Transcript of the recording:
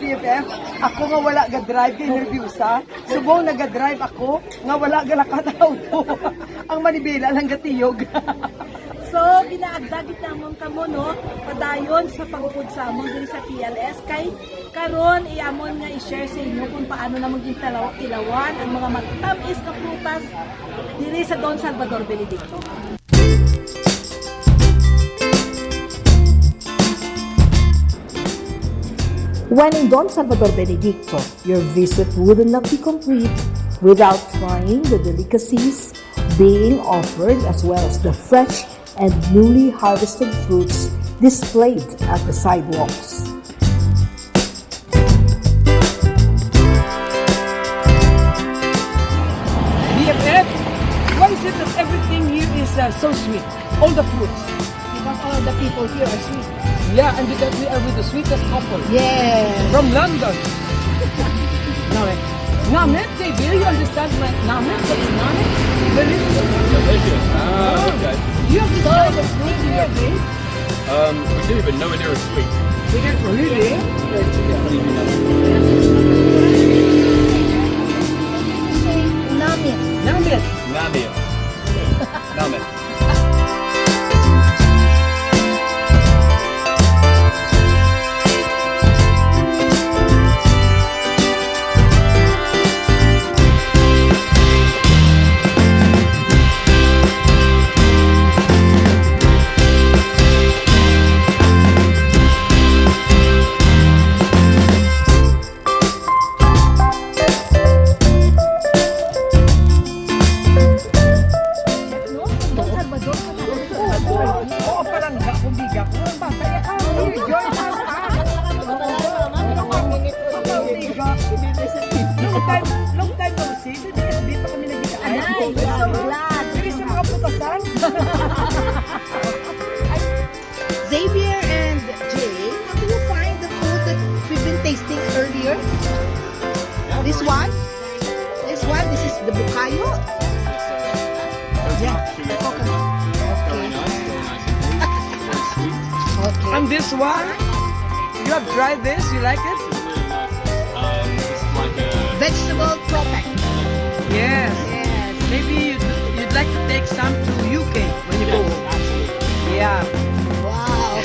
BFF, ako nga wala ga-drive kay nervyosa. Subong naga-drive ako, nga wala ga-lakataw ko. Ang manibela lang gatiyog. So, ginaagdagit namon kamo, no? Padayon sa pagupod sa amon diri sa PLS. Kay karon iamon nga i-share sa inyo kung paano na maging tilawan ang mga matamis na prutas diri sa Don Salvador Benedicto. When in Don Salvador Benedicto, your visit would not be complete without trying the delicacies being offered as well as the fresh and newly harvested fruits displayed at the sidewalks. BFF, why is it that everything here is so sweet? All the fruits. Because all the people here are sweet. Yeah, and because we are with the sweetest couple. Yes. From London. Namet. Namet, say, do you understand my Namet? What is Namet? Delicious. Delicious. Ah, okay. You have this kind of fruit in your place? We do, but nowhere near as sweet. We get really? Namin. Namet. Namia. Namia. Oo, parang kumbiga ko. Kaya ka, join us, Long time no see. Sa DSB pa kami nagkikain. Ay, so glad. Pero sa mga putasan. Xavier and Jay, how do you find the food that we've been tasting earlier? This one? This one? This is the bukayo? Yeah. Okay. And this one, you have tried this? You like it? This is like a... Vegetable propek. Yes. Yes. Maybe you'd like to take some to UK when you go. Absolutely. Yeah. Wow.